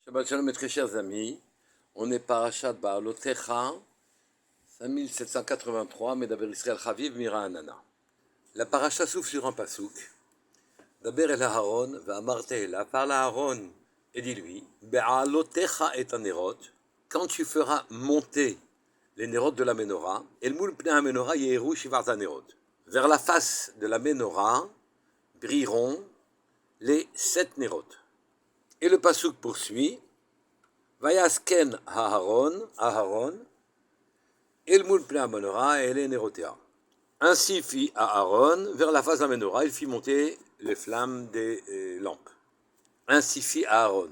Shabbat Shalom mes très chers amis, on est Parashat Ba'alotecha, 5783, Medaber Israël Chaviv Mira Anana. La paracha s'ouvre sur un pasouk. Daber el Aaron, Va'amarte ela, parle à Aaron et dis-lui, Ba'alotecha et anerot, quand tu feras monter les nérotes de la menorah, El moul pnei ha-menorah yehiru shivat anerot. Vers la face de la menorah brilleront les 7 nérotes. Et le pasouk poursuit, Vayasken Aharon, El moul pnei ha-menorah ele nerotea. Ainsi fit Aaron, vers la face de la menorah, il fit monter les flammes des lampes. Ainsi fit Aaron.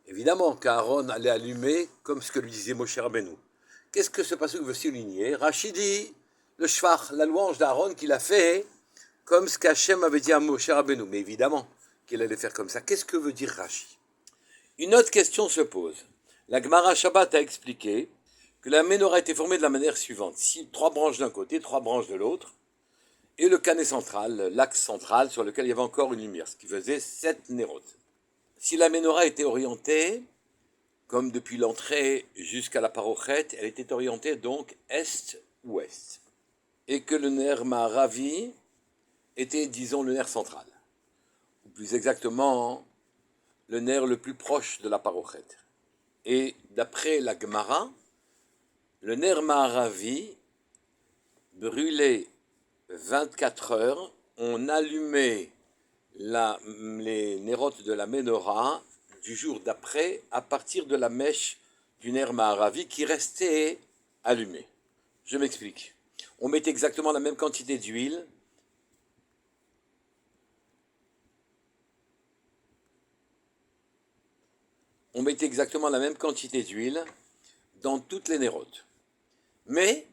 Évidemment qu'Aaron allait allumer comme ce que lui disait Moshe Rabbeinu. Qu'est-ce que ce passage veut souligner? Rashi dit le shvach, la louange d'Aaron qu'il a fait comme ce qu'Hachem avait dit à Moshe Rabbeinu. Mais évidemment qu'il allait faire comme ça. Qu'est-ce que veut dire Rashi? Une autre question se pose. La Gemara Shabbat a expliqué que la menorah était formée de la manière suivante. 3 branches d'un côté, 3 branches de l'autre, et le canet central, l'axe central sur lequel il y avait encore une lumière, ce qui faisait 7 nérotes. Si la menorah était orientée, comme depuis l'entrée jusqu'à la parochet, elle était orientée donc est-ouest. Et que le nerf Ma'aravi était, disons, le nerf central. Ou plus exactement, le nerf le plus proche de la parochet. Et d'après la Gemara, le nerf Ma'aravi brûlait 24 heures, on allumait les nérotes de la menorah du jour d'après à partir de la mèche du nerf Ma'aravi qui restait allumée. Je m'explique. On mettait exactement la même quantité d'huile dans toutes les nérotes. Mais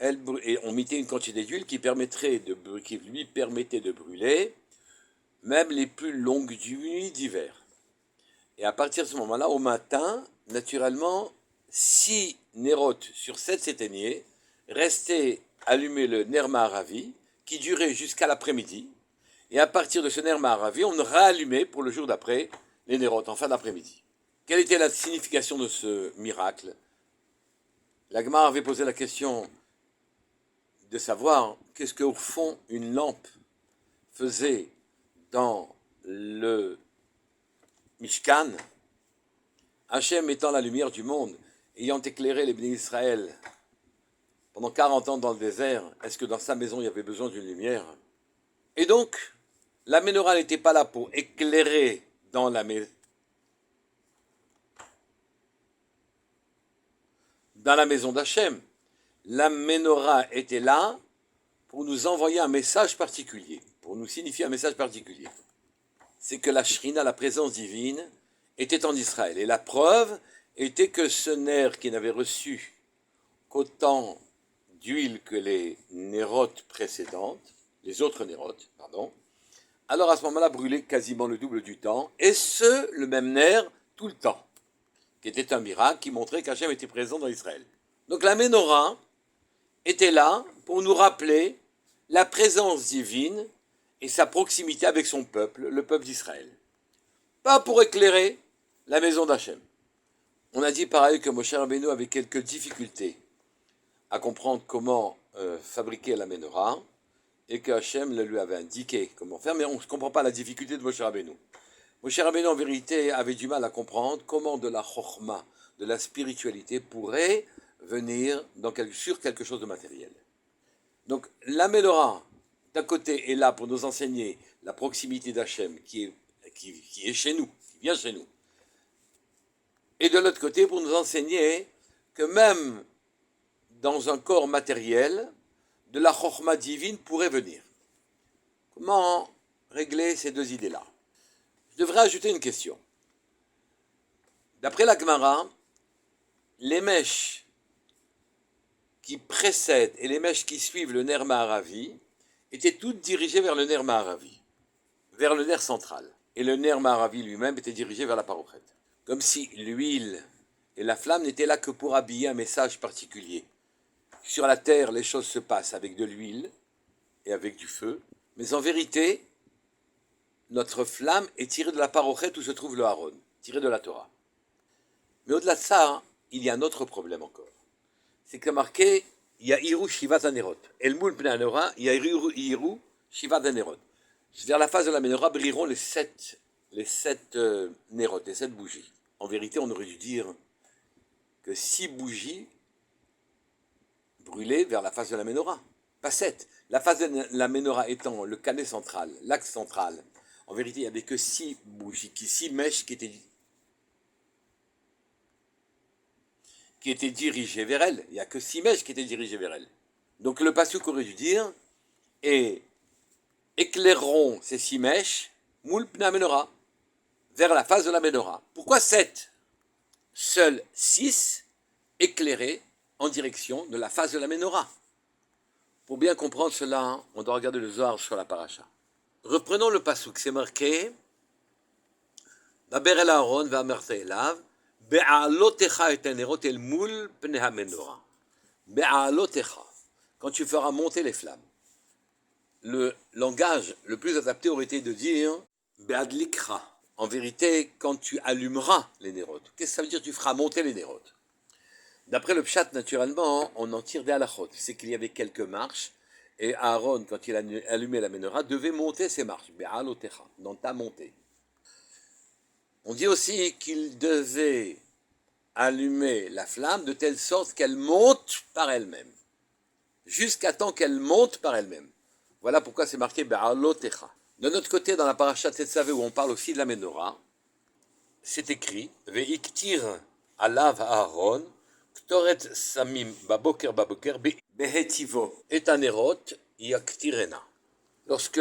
et on mettait une quantité d'huile qui lui permettait de brûler même les plus longues nuits d'hiver. Et à partir de ce moment-là, au matin, naturellement, 6 nérotes sur 7 s'éteignaient, restait allumé le ner Ma'aravi, qui durait jusqu'à l'après-midi. Et à partir de ce ner Ma'aravi, on rallumait pour le jour d'après les nérotes, en fin d'après-midi. Quelle était la signification de ce miracle? La Gemara avait posé la question de savoir qu'est-ce qu'au fond une lampe faisait dans le Mishkan, Hachem étant la lumière du monde, ayant éclairé les bénis d'Israël pendant 40 ans dans le désert, est-ce que dans sa maison il y avait besoin d'une lumière? Et donc, la menorah n'était pas là pour éclairer dans la maison d'Hachem. La menorah était là pour nous envoyer un message particulier, pour nous signifier un message particulier. C'est que la Shrina, la présence divine, était en Israël. Et la preuve était que ce nerf qui n'avait reçu qu'autant d'huile que les nérotes précédentes, les autres nérotes, alors à ce moment-là brûlait quasiment le double du temps, et le même nerf, tout le temps, qui était un miracle qui montrait qu'Hachem était présent dans Israël. Donc la menorah était là pour nous rappeler la présence divine et sa proximité avec son peuple, le peuple d'Israël. Pas pour éclairer la maison d'Hachem. On a dit pareil que Moshe Rabbeinu avait quelques difficultés à comprendre comment fabriquer la menorah et que Hachem le lui avait indiqué comment faire, mais on ne comprend pas la difficulté de Moshe Rabbeinu. Moshe Rabbeinu en vérité avait du mal à comprendre comment de la chokhma, de la spiritualité pourrait venir sur quelque chose de matériel. Donc la menorah, d'un côté, est là pour nous enseigner la proximité d'Hachem qui est chez nous, qui vient chez nous. Et de l'autre côté, pour nous enseigner que même dans un corps matériel, de la chokhma divine pourrait venir. Comment régler ces deux idées-là? Je devrais ajouter une question. D'après la Gemara, les mèches qui précèdent et les mèches qui suivent le ner Ma'aravi étaient toutes dirigées vers le ner Ma'aravi, vers le ner central. Et le ner Ma'aravi lui-même était dirigé vers la parochet. Comme si l'huile et la flamme n'étaient là que pour habiller un message particulier. Sur la terre, les choses se passent avec de l'huile et avec du feu, mais en vérité, notre flamme est tirée de la parochet où se trouve le Haron, tirée de la Torah. Mais au-delà de ça, il y a un autre problème encore. C'est que marqué, il y a Iru Shivat Anerot. El Moul Pnei Hanorah, il y a Iru Shivat Anerot. Vers la face de la menorah brilleront les sept Nerot, les 7 bougies. En vérité, on aurait dû dire que 6 bougies brûlées vers la face de la menorah, pas 7. La face de la menorah étant le canet central, l'axe central. En vérité, il n'y avait que 6 bougies, 6 mèches qui étaient dirigées vers elle. Il n'y a que 6 mèches qui étaient dirigées vers elle. Donc le passouk aurait dû dire, et éclaireront ces 6 mèches, moul pnei menorah, vers la face de la menorah. Pourquoi 7? Seuls 6 éclairés en direction de la face de la menorah. Pour bien comprendre cela, on doit regarder le Zohar sur la paracha. Reprenons le passouk, c'est marqué Daber el Aaron ve'amarta elav be'alotecha et hanerot el moul pnei hamenorah. Be'alotecha, quand tu feras monter les flammes. Le langage le plus adapté aurait été de dire be'adlikcha. En vérité, quand tu allumeras les nérotes. Qu'est-ce que ça veut dire? Tu feras monter les nérotes. D'après le pshat, naturellement, on en tire des halachot. C'est qu'il y avait quelques marches, et Aaron, quand il allumait la menorah, devait monter ces marches, be'alotecha, dans ta montée. On dit aussi qu'il devait allumer la flamme de telle sorte qu'elle monte par elle-même, jusqu'à temps qu'elle monte par elle-même. Voilà pourquoi c'est marqué be'alotecha. De notre côté, dans la paracha Tetzavé, où on parle aussi de la menorah, c'est écrit ve'iktir alav Aaron Ktoret samim baboker behetivo et anerot yaktirena. Lorsque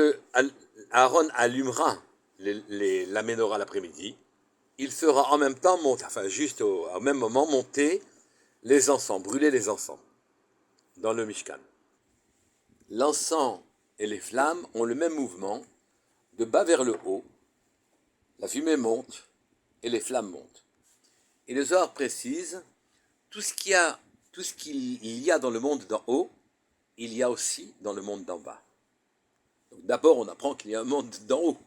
Aaron allumera la menorah l'après-midi, il fera en même temps monter, enfin juste au même moment monter les encens, brûler les encens dans le Mishkan. L'encens et les flammes ont le même mouvement de bas vers le haut. La fumée monte et les flammes montent. Et le Zohar précise tout ce qu'il y a dans le monde d'en haut, il y a aussi dans le monde d'en bas. Donc d'abord, on apprend qu'il y a un monde d'en haut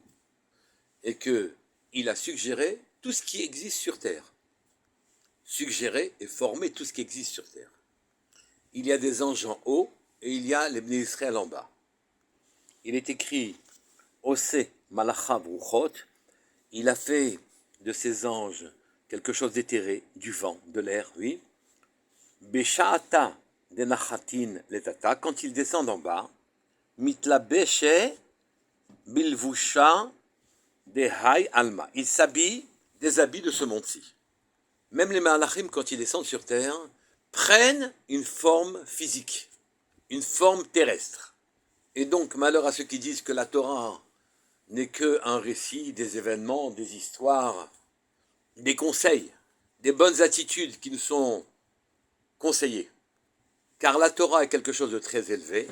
et qu'il a suggéré tout ce qui existe sur Terre. Suggéré et formé tout ce qui existe sur Terre. Il y a des anges en haut et il y a les Bnei Israël en bas. Il est écrit Ose Malachav Ruchot, il a fait de ces anges quelque chose d'éthéré, du vent, de l'air, oui. Besha'ata de nachatin letata, quand ils descendent en bas, mitlabeshe bilvusha de hay alma. Ils s'habillent des habits de ce monde-ci. Même les malachim, quand ils descendent sur terre, prennent une forme physique, une forme terrestre. Et donc, malheur à ceux qui disent que la Torah n'est qu'un récit des événements, des histoires, des conseils, des bonnes attitudes qui nous sont conseillées. Car la Torah est quelque chose de très élevé,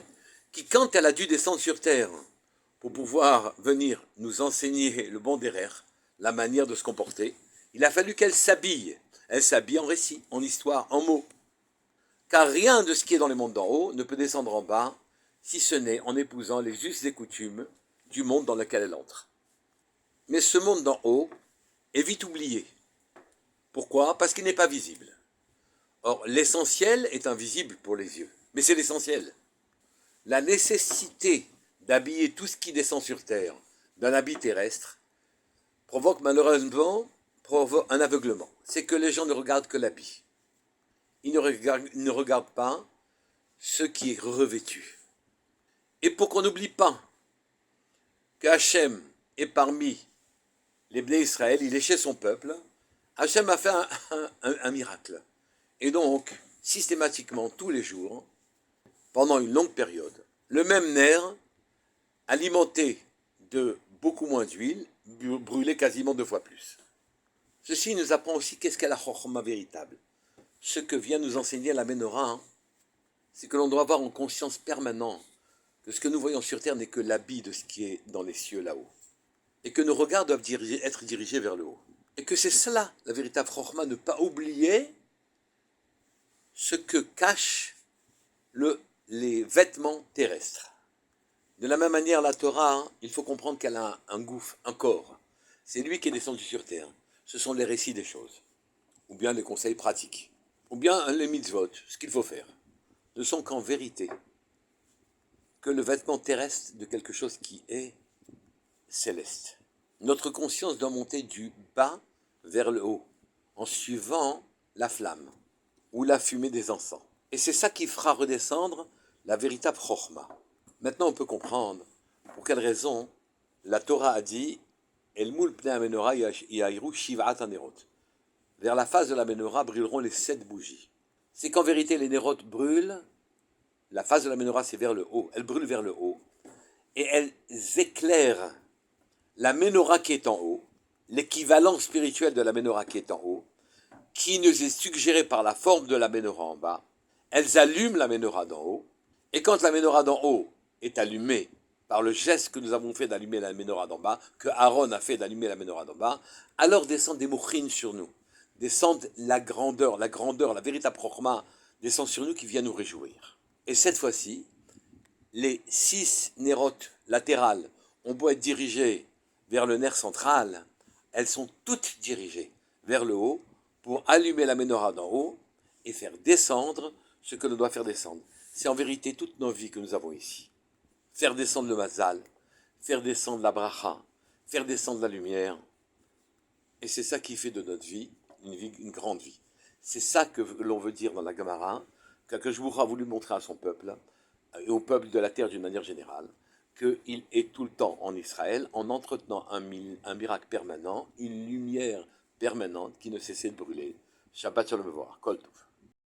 qui quand elle a dû descendre sur terre pour pouvoir venir nous enseigner le bon derrière, la manière de se comporter, il a fallu qu'elle s'habille. Elle s'habille en récit, en histoire, en mots. Car rien de ce qui est dans les mondes d'en haut ne peut descendre en bas, si ce n'est en épousant les us et coutumes du monde dans lequel elle entre. Mais ce monde d'en haut est vite oublié. Pourquoi? Parce qu'il n'est pas visible. Or, l'essentiel est invisible pour les yeux, mais c'est l'essentiel. La nécessité d'habiller tout ce qui descend sur terre d'un habit terrestre provoque malheureusement un aveuglement. C'est que les gens ne regardent que l'habit. Ils ne regardent pas ce qui est revêtu. Et pour qu'on n'oublie pas que Hachem est parmi les Bnei Israël, il est chez son peuple, Hachem a fait un miracle. Et donc, systématiquement, tous les jours, pendant une longue période, le même nerf, alimenté de beaucoup moins d'huile, brûlait quasiment 2 fois plus. Ceci nous apprend aussi qu'est-ce qu'est la chokhma véritable. Ce que vient nous enseigner la Menorah, c'est que l'on doit avoir en conscience permanente que ce que nous voyons sur terre n'est que l'habit de ce qui est dans les cieux là-haut. Et que nos regards doivent être dirigés vers le haut. Et que c'est cela, la véritable chokhma, ne pas oublier ce que cachent les vêtements terrestres. De la même manière, la Torah, il faut comprendre qu'elle a un gouffre, un corps. C'est lui qui est descendu sur terre. Ce sont les récits des choses. Ou bien les conseils pratiques, ou bien les mitzvot, ce qu'il faut faire, ne sont qu'en vérité que le vêtement terrestre de quelque chose qui est céleste. Notre conscience doit monter du bas vers le haut, en suivant la flamme ou la fumée des encens. Et c'est ça qui fera redescendre la véritable chorma. Maintenant, on peut comprendre pour quelle raison la Torah a dit El moul pnei amenora yahiru shivat anerot. Vers la face de la menorah brûleront les 7 bougies. C'est qu'en vérité, les nérotes brûlent, la face de la menorah c'est vers le haut, elles brûlent vers le haut, et elles éclairent la menorah qui est en haut, l'équivalent spirituel de la menorah qui est en haut, qui nous est suggéré par la forme de la menorah en bas. Elles allument la menorah d'en haut, et quand la menorah d'en haut est allumée par le geste que nous avons fait d'allumer la menorah d'en bas, que Aaron a fait d'allumer la menorah d'en bas, alors descendent des mouchines sur nous, descendent la grandeur, la véritable chorma descend sur nous qui vient nous réjouir. Et cette fois-ci, les 6 nérotes latérales ont beau être dirigées vers le nerf central, elles sont toutes dirigées vers le haut pour allumer la menorah d'en haut et faire descendre ce que l'on doit faire descendre. C'est en vérité toutes nos vies que nous avons ici. Faire descendre le mazal, faire descendre la bracha, faire descendre la lumière. Et c'est ça qui fait de notre vie une grande vie. C'est ça que l'on veut dire dans la Gemara, qu'Akadosh a voulu montrer à son peuple, et au peuple de la terre d'une manière générale, qu'il est tout le temps en Israël, en entretenant un miracle permanent, une lumière permanente qui ne cessait de brûler. Shabbat Shalom Mevorach, Kol Tov.